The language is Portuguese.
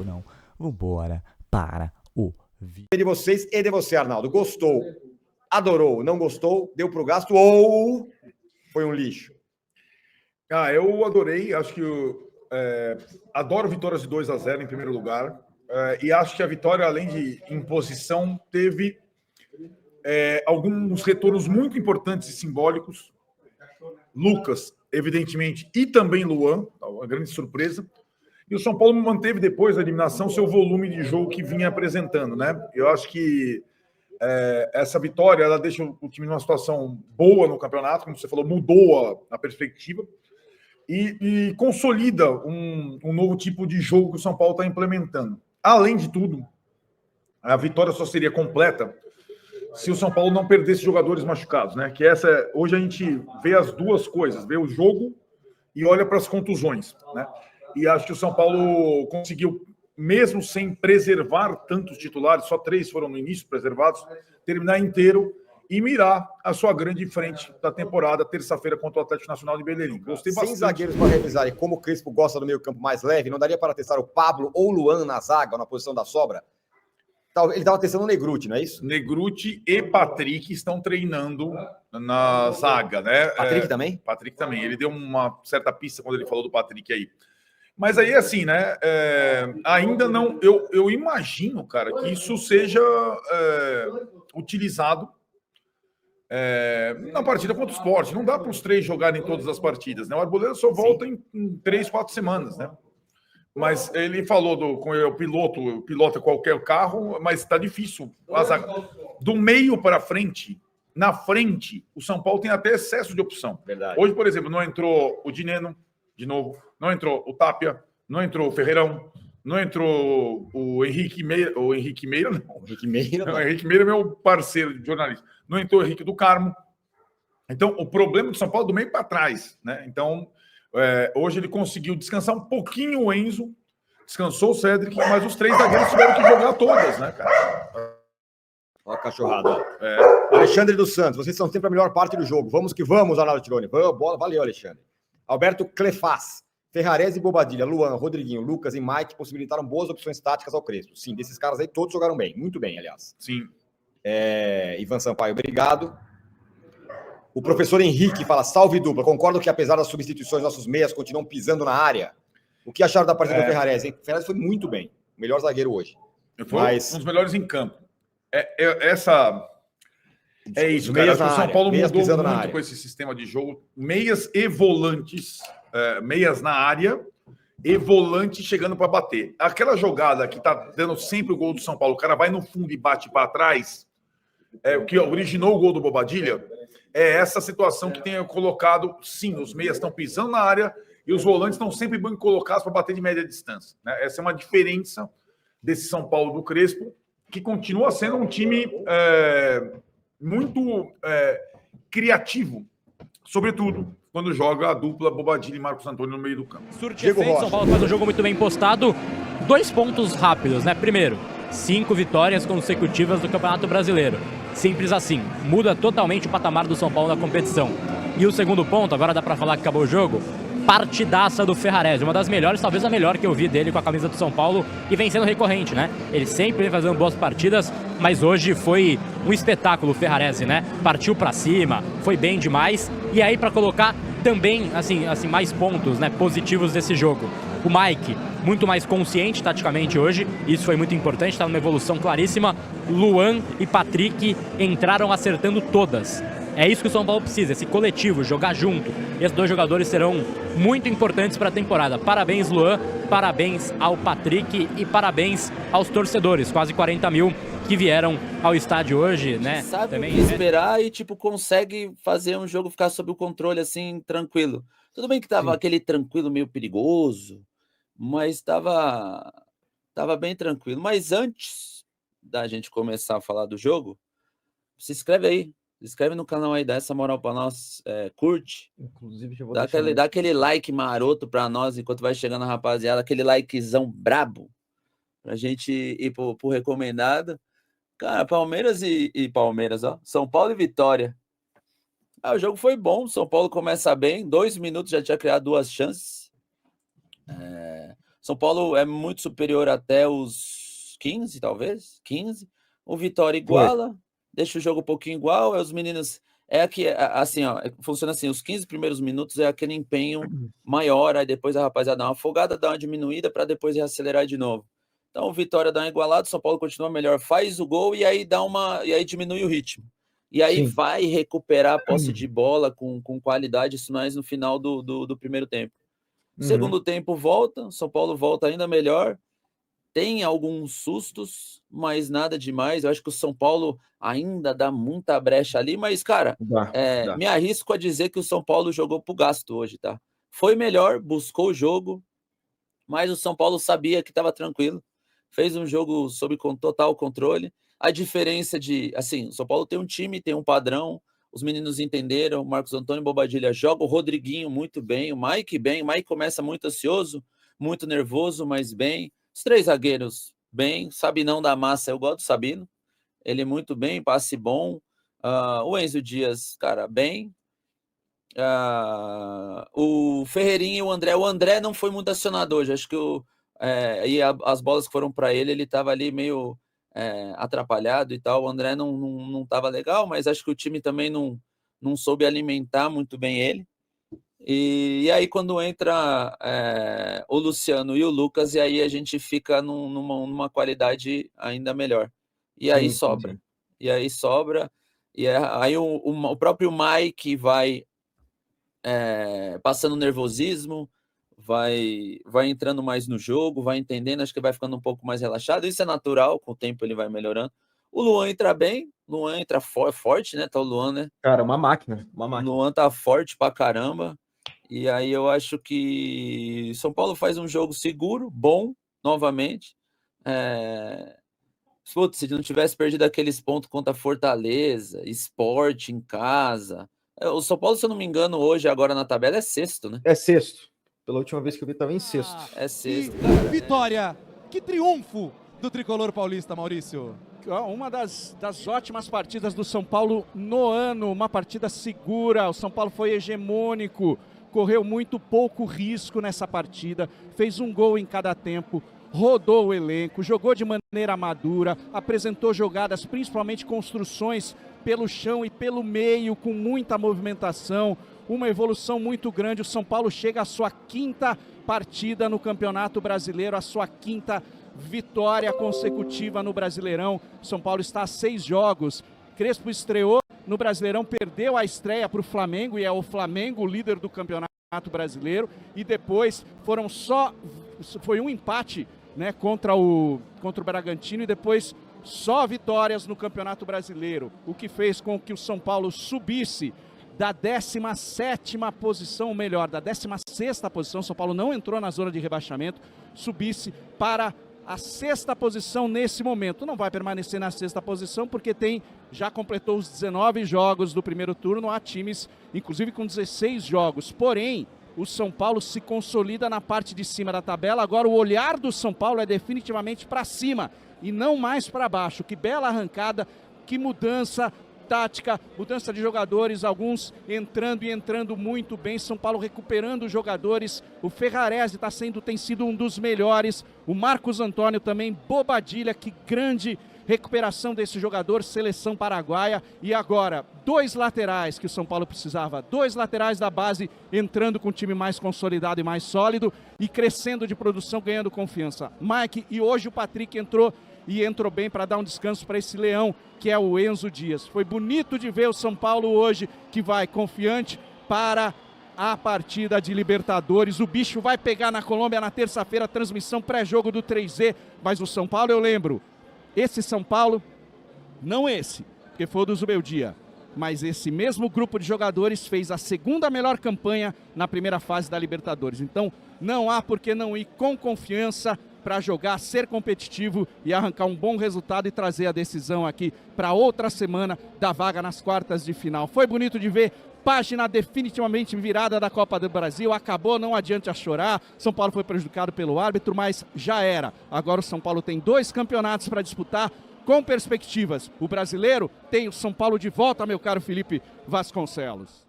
tempo não. Vambora para o vídeo. De vocês e de você, Arnaldo. Gostou, adorou, não gostou, deu pro gasto ou foi um lixo? Eu adorei, acho que adoro vitórias de 2-0 em primeiro lugar, e acho que a vitória, além de imposição, teve alguns retornos muito importantes e simbólicos. Lucas, evidentemente, e também Luan, uma grande surpresa. E o São Paulo manteve, depois da eliminação, seu volume de jogo que vinha apresentando, né? Eu acho que essa vitória, ela deixa o time numa situação boa no campeonato, como você falou, mudou a perspectiva e consolida um novo tipo de jogo que o São Paulo está implementando. Além de tudo, a vitória só seria completa se o São Paulo não perdesse jogadores machucados, né? Que hoje a gente vê as duas coisas, vê o jogo e olha para as contusões, né? E acho que o São Paulo conseguiu, mesmo sem preservar tantos titulares, só 3 foram no início preservados, terminar inteiro e mirar a sua grande frente da temporada, terça-feira contra o Atlético Nacional de Belém. Gostei bastante. Sem zagueiros para revisar, e como o Crespo gosta do meio campo mais leve, não daria para testar o Pablo ou o Luan na zaga, na posição da sobra? Ele estava testando o Negruti, não é isso? Negruti e Patrick estão treinando na zaga, né? Patrick também? Patrick também. Ele deu uma certa pista quando ele falou do Patrick aí. Mas aí, assim, né? Ainda não... Eu imagino, cara, que isso seja utilizado na partida contra o Sport. Não dá para os 3 jogarem todas as partidas, né? O Arboleda só volta em 3, 4 semanas, né? Mas ele falou com o piloto, pilota qualquer carro, mas está difícil. Do meio para frente, na frente, o São Paulo tem até excesso de opção. Verdade. Hoje, por exemplo, não entrou o Dineno, de novo, não entrou o Tapia, não entrou o Ferreirão, não entrou o Henrique Meira. O Henrique Meira, não. Henrique Meira, não. O Henrique Meira é meu parceiro de jornalista. Não entrou o Henrique do Carmo. Então, o problema do São Paulo é do meio para trás, né? Então, hoje ele conseguiu descansar um pouquinho o Enzo, descansou o Cédric, mas os 3 zagueiros tiveram que jogar todas, né, cara? Olha a cachorrada. Alexandre dos Santos, vocês são sempre a melhor parte do jogo. Vamos que vamos, Arnaldo Tironi. Bola, valeu, Alexandre. Alberto Clefaz, Ferrarese e Bobadilha, Luan, Rodriguinho, Lucas e Mike possibilitaram boas opções táticas ao Crespo. Sim, desses caras aí todos jogaram bem, muito bem, aliás. Sim. Ivan Sampaio, obrigado. O professor Henrique fala, salve dupla, concordo que apesar das substituições, nossos meias continuam pisando na área. O que acharam da partida do Ferrarese, hein? O Ferrarese foi muito bem, o melhor zagueiro hoje. Foi um dos melhores em campo. Isso, cara. O São Paulo mudou muito com esse sistema de jogo. Meias e volantes, meias na área e volante chegando para bater. Aquela jogada que tá dando sempre o gol do São Paulo, o cara vai no fundo e bate para trás, o que originou o gol do Bobadilha, é essa situação que tem colocado, sim, os meias estão pisando na área e os volantes estão sempre bem colocados para bater de média distância, né? Essa é uma diferença desse São Paulo do Crespo, que continua sendo um time muito criativo, sobretudo quando joga a dupla Bobadilha e Marcos Antônio no meio do campo. Surte efeito, São Paulo faz um jogo muito bem postado. 2 pontos rápidos, né? Primeiro, 5 vitórias consecutivas do Campeonato Brasileiro. Simples assim, muda totalmente o patamar do São Paulo na competição. E o segundo ponto, agora dá pra falar que acabou o jogo, partidaça do Ferrarese, uma das melhores, talvez a melhor que eu vi dele com a camisa do São Paulo, e vem sendo recorrente, né? Ele sempre vem fazendo boas partidas, mas hoje foi um espetáculo o Ferrarese, né? Partiu pra cima, foi bem demais, e aí pra colocar também, assim mais pontos, né, positivos desse jogo. O Mike, muito mais consciente taticamente hoje, isso foi muito importante, está numa evolução claríssima. Luan e Patrick entraram acertando todas. É isso que o São Paulo precisa, esse coletivo, jogar junto. E esses 2 jogadores serão muito importantes para a temporada. Parabéns, Luan, parabéns ao Patrick e parabéns aos torcedores, quase 40 mil que vieram ao estádio hoje, né? Sabe também, o que esperar e, consegue fazer um jogo ficar sob o controle, assim, tranquilo. Tudo bem que tava aquele tranquilo meio perigoso, mas tava bem tranquilo. Mas antes da gente começar a falar do jogo, se inscreve aí. Se inscreve no canal aí, dá essa moral pra nós, curte. Inclusive, já vou dá aquele like maroto pra nós enquanto vai chegando a rapaziada, aquele likezão brabo pra gente ir pro recomendado. Cara, Palmeiras e Palmeiras, ó. São Paulo e Vitória. O jogo foi bom, São Paulo começa bem, 2 minutos já tinha criado 2 chances. São Paulo é muito superior até os 15, talvez, 15. O Vitória iguala, deixa o jogo um pouquinho igual, os meninos... assim, ó, funciona assim, os 15 primeiros minutos é aquele empenho maior, aí depois a rapaziada dá uma afogada, dá uma diminuída para depois reacelerar de novo. Então o Vitória dá uma igualada, o São Paulo continua melhor, faz o gol e aí e aí diminui o ritmo. E aí vai recuperar a posse de bola com qualidade, isso mais no final do primeiro tempo. Segundo tempo volta, São Paulo volta ainda melhor, tem alguns sustos, mas nada demais. Eu acho que o São Paulo ainda dá muita brecha ali, mas, cara, me arrisco a dizer que o São Paulo jogou pro gasto hoje, tá? Foi melhor, buscou o jogo, mas o São Paulo sabia que estava tranquilo, fez um jogo sob total controle. A diferença assim, o São Paulo tem um time, tem um padrão, os meninos entenderam, o Marcos Antônio Bobadilha joga, o Rodriguinho muito bem, o Mike bem, o Mike começa muito ansioso, muito nervoso, mas bem. Os 3 zagueiros bem, Sabinão da massa, eu gosto do Sabino, ele muito bem, passe bom. O Enzo Dias, cara, bem. O Ferreirinha e o André não foi muito acionado hoje, acho que as bolas que foram para ele estava ali meio atrapalhado e tal. O André não estava legal, mas acho que o time também não soube alimentar muito bem ele. E aí quando entra o Luciano e o Lucas, e aí a gente fica numa qualidade ainda melhor. E aí sobra. E aí sobra. E aí o próprio Mike vai passando nervosismo, vai entrando mais no jogo, vai entendendo, acho que vai ficando um pouco mais relaxado. Isso é natural, com o tempo ele vai melhorando. O Luan entra bem, Luan entra forte, né? Tá o Luan, né? Cara, uma máquina. O Luan tá forte pra caramba. E aí eu acho que São Paulo faz um jogo seguro, bom, novamente. Putz, se não tivesse perdido aqueles pontos contra Fortaleza, Sport em casa. O São Paulo, se eu não me engano, hoje, agora na tabela, é sexto, né? É sexto. Pela última vez que eu vi, estava em sexto. É sexto. Vitória! Que triunfo do tricolor paulista, Maurício. Uma das ótimas partidas do São Paulo no ano, uma partida segura. O São Paulo foi hegemônico, correu muito pouco risco nessa partida, fez um gol em cada tempo, rodou o elenco, jogou de maneira madura, apresentou jogadas, principalmente construções pelo chão e pelo meio, com muita movimentação, uma evolução muito grande. O São Paulo chega à sua 5ª partida no Campeonato Brasileiro, a sua 5ª vitória consecutiva no Brasileirão. São Paulo está a 6 jogos. Crespo estreou no Brasileirão, perdeu a estreia para o Flamengo, e é o Flamengo o líder do Campeonato Brasileiro, e depois foi um empate, né, contra o Bragantino, e depois só vitórias no Campeonato Brasileiro, o que fez com que o São Paulo subisse da 17ª posição, ou melhor, da 16ª posição. São Paulo não entrou na zona de rebaixamento, subisse para a 6ª posição nesse momento. Não vai permanecer na 6ª posição porque já completou os 19 jogos do primeiro turno. Há times, inclusive, com 16 jogos. Porém, o São Paulo se consolida na parte de cima da tabela. Agora o olhar do São Paulo é definitivamente para cima e não mais para baixo. Que bela arrancada, que mudança tática, mudança de jogadores, alguns entrando muito bem. São Paulo recuperando os jogadores. O Ferrarese tem sido um dos melhores. O Marcos Antônio também, Bobadilha, que grande recuperação desse jogador, seleção paraguaia. E agora, 2 laterais que o São Paulo precisava, 2 laterais da base entrando com um time mais consolidado e mais sólido e crescendo de produção, ganhando confiança. Mike, e hoje o Patrick entrou bem para dar um descanso para esse leão que é o Enzo Dias. Foi bonito de ver o São Paulo hoje, que vai confiante para a partida de Libertadores. O bicho vai pegar na Colômbia na terça-feira, transmissão pré-jogo do 3Z, mas o São Paulo, eu lembro, esse São Paulo, não esse, porque foi o do Zubeldia, mas esse mesmo grupo de jogadores fez a 2ª melhor campanha na primeira fase da Libertadores. Então, não há por que não ir com confiança para jogar, ser competitivo e arrancar um bom resultado e trazer a decisão aqui para outra semana da vaga nas quartas de final. Foi bonito de ver, página definitivamente virada da Copa do Brasil, acabou, não adianta chorar. São Paulo foi prejudicado pelo árbitro, mas já era. Agora o São Paulo tem 2 campeonatos para disputar com perspectivas. O brasileiro tem o São Paulo de volta, meu caro Felipe Vasconcelos.